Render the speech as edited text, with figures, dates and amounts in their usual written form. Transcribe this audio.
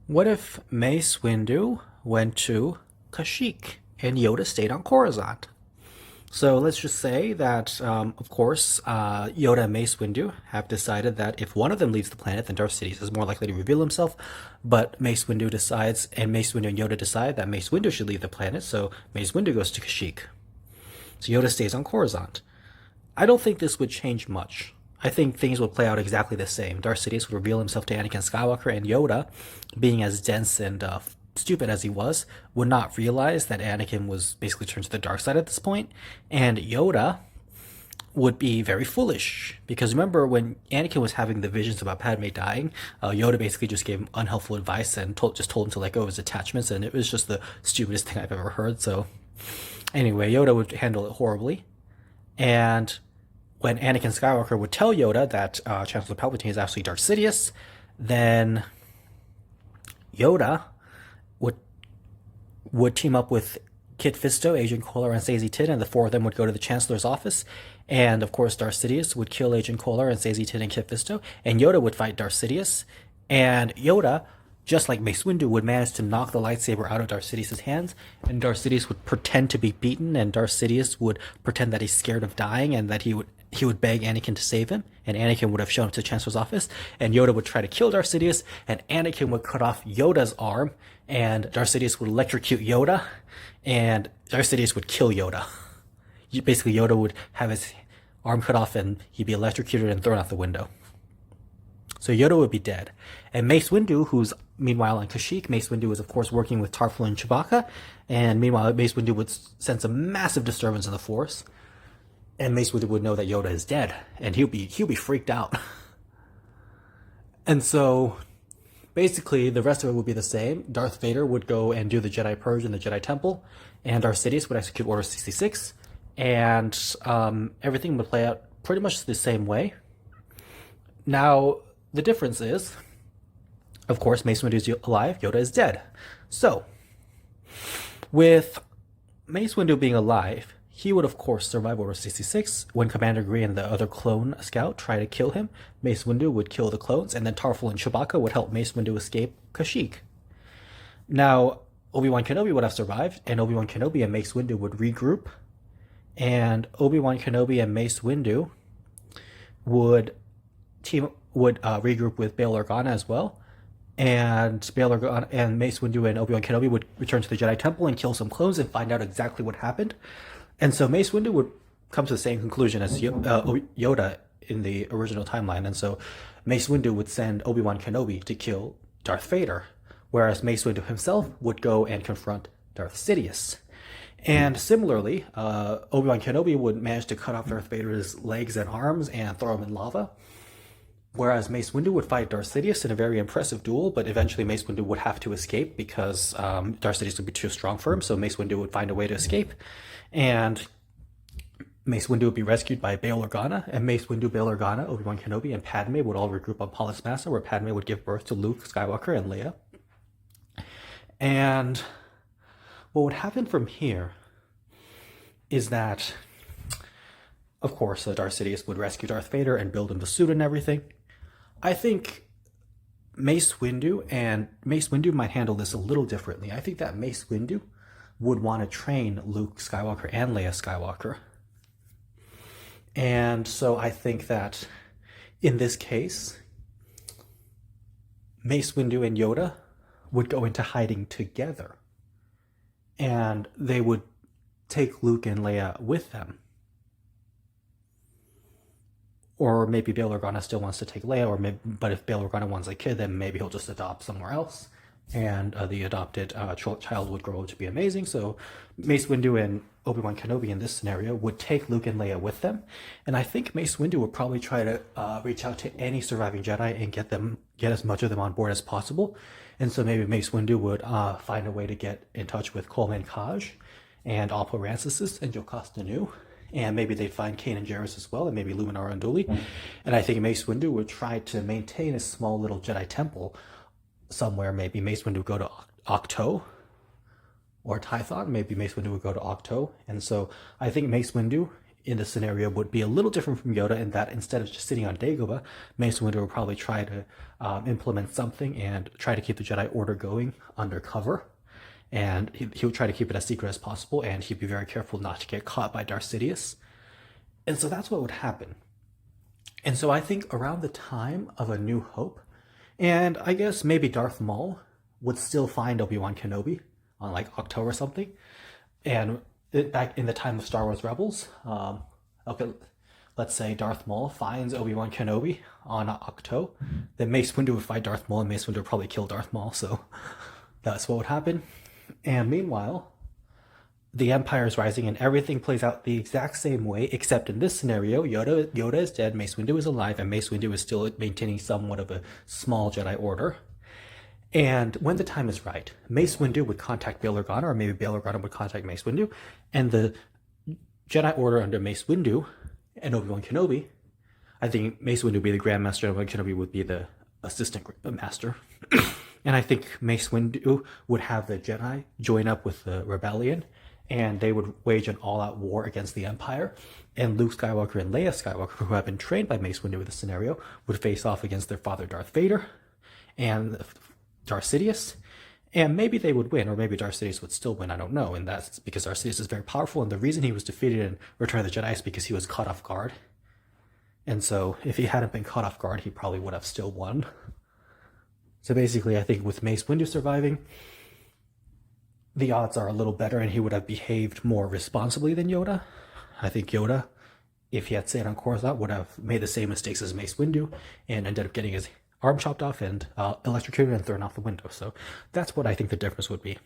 What if Mace Windu went to Kashyyyk and Yoda stayed on Coruscant? So let's just say that, of course, Yoda and Mace Windu have decided that if one of them leaves the planet, then Darth Sidious is more likely to reveal himself. But Mace Windu decides, and Mace Windu and Yoda decide that Mace Windu should leave the planet, so Mace Windu goes to Kashyyyk. So Yoda stays on Coruscant. I don't think this would change much. I think things would play out exactly the same. Darth Sidious would reveal himself to Anakin Skywalker, and Yoda, being as dense and stupid as he was, would not realize that Anakin was basically turned to the dark side at this point. And Yoda would be very foolish because remember when Anakin was having the visions about Padme dying, Yoda basically just gave him unhelpful advice and just told him to let go of his attachments, and it was just the stupidest thing I've ever heard. So anyway, Yoda would handle it horribly, and when Anakin Skywalker would tell Yoda that Chancellor Palpatine is actually Darth Sidious, then Yoda would team up with Kit Fisto, Agent Kohler, and Stacey Tin, and the four of them would go to the Chancellor's office. And of course, Darth Sidious would kill Agent Kohler and Stacey Tin and Kit Fisto, and Yoda would fight Darth Sidious. And Yoda, just like Mace Windu, would manage to knock the lightsaber out of Darth Sidious's hands, and Darth Sidious would pretend to be beaten, and Darth Sidious would pretend that he's scared of dying and that he would beg Anakin to save him, and Anakin would have shown up to Chancellor's office, and Yoda would try to kill Darth Sidious, and Anakin would cut off Yoda's arm, and Darth Sidious would electrocute Yoda, and Darth Sidious would kill Yoda. Basically, Yoda would have his arm cut off, and he'd be electrocuted and thrown out the window. So Yoda would be dead. And Mace Windu, who's meanwhile on Kashyyyk, Mace Windu is of course working with Tarful and Chewbacca, and meanwhile Mace Windu would sense a massive disturbance in the Force, and Mace Windu would know that Yoda is dead, and he'll be freaked out. And so, basically, the rest of it would be the same. Darth Vader would go and do the Jedi Purge in the Jedi Temple, and Darth Sidious would execute Order 66, and everything would play out pretty much the same way. Now, the difference is, of course, Mace Windu is alive, Yoda is dead. So, with Mace Windu being alive, he would, of course, survive Order 66. When Commander Gree and the other clone scout try to kill him, Mace Windu would kill the clones, and then Tarful and Chewbacca would help Mace Windu escape Kashyyyk. Now, Obi-Wan Kenobi would have survived, and Obi-Wan Kenobi and Mace Windu would regroup, and Obi-Wan Kenobi and Mace Windu would regroup with Bail Organa as well, and Bail Organa and Mace Windu and Obi-Wan Kenobi would return to the Jedi Temple and kill some clones and find out exactly what happened. And so Mace Windu would come to the same conclusion as Yoda in the original timeline, and so Mace Windu would send Obi-Wan Kenobi to kill Darth Vader, whereas Mace Windu himself would go and confront Darth Sidious. And similarly, Obi-Wan Kenobi would manage to cut off Darth Vader's legs and arms and throw him in lava, whereas Mace Windu would fight Darth Sidious in a very impressive duel, but eventually Mace Windu would have to escape because Darth Sidious would be too strong for him, so Mace Windu would find a way to escape. And Mace Windu would be rescued by Bail Organa, and Mace Windu, Bail Organa, Obi-Wan Kenobi, and Padme would all regroup on Paulus Massa, where Padme would give birth to Luke Skywalker and Leia. And what would happen from here is that, of course, Darth Sidious would rescue Darth Vader and build him the suit and everything. I think Mace Windu might handle this a little differently. I think that Mace Windu would want to train Luke Skywalker and Leia Skywalker. And so I think that in this case, Mace Windu and Yoda would go into hiding together. And they would take Luke and Leia with them. Or maybe Bail Organa still wants to take Leia, but if Bail Organa wants a kid, then maybe he'll just adopt somewhere else. And the adopted child would grow to be amazing. So Mace Windu and Obi-Wan Kenobi in this scenario would take Luke and Leia with them. And I think Mace Windu would probably try to reach out to any surviving Jedi and get as much of them on board as possible. And so maybe Mace Windu would find a way to get in touch with Coleman Kaj and Alpo Rancisis and Jocasta Nu. And maybe they'd find Kanan Jarrus as well, and maybe Luminara Unduli. And I think Mace Windu would try to maintain a small little Jedi temple somewhere. Maybe Mace Windu would go to Octo or Tython. Maybe Mace Windu would go to Octo. And so I think Mace Windu in this scenario would be a little different from Yoda in that instead of just sitting on Dagobah, Mace Windu would probably try to implement something and try to keep the Jedi Order going undercover. And he would try to keep it as secret as possible, and he'd be very careful not to get caught by Darth Sidious. And so that's what would happen. And so I think around the time of A New Hope, and I guess maybe Darth Maul would still find Obi-Wan Kenobi on like Octo or something. And back in the time of Star Wars Rebels, okay, let's say Darth Maul finds Obi-Wan Kenobi on Octo, then Mace Windu would fight Darth Maul, and Mace Windu would probably kill Darth Maul, so that's what would happen. And meanwhile, the Empire is rising and everything plays out the exact same way, except in this scenario, Yoda is dead, Mace Windu is alive, and Mace Windu is still maintaining somewhat of a small Jedi Order. And when the time is right, Mace Windu would contact Bail Organa, or maybe Bail Organa would contact Mace Windu, and the Jedi Order under Mace Windu and Obi-Wan Kenobi, I think Mace Windu would be the Grand Master, and Obi-Wan Kenobi would be the Assistant Master. And I think Mace Windu would have the Jedi join up with the Rebellion, and they would wage an all-out war against the Empire. And Luke Skywalker and Leia Skywalker, who have been trained by Mace Windu in this scenario, would face off against their father Darth Vader and Darth Sidious. And maybe they would win, or maybe Darth Sidious would still win, I don't know. And that's because Darth Sidious is very powerful, and the reason he was defeated in Return of the Jedi is because he was caught off guard. And so if he hadn't been caught off guard, he probably would have still won. So basically, I think with Mace Windu surviving, the odds are a little better, and he would have behaved more responsibly than Yoda. I think Yoda, if he had stayed on Coruscant, would have made the same mistakes as Mace Windu and ended up getting his arm chopped off and electrocuted and thrown out the window. So that's what I think the difference would be.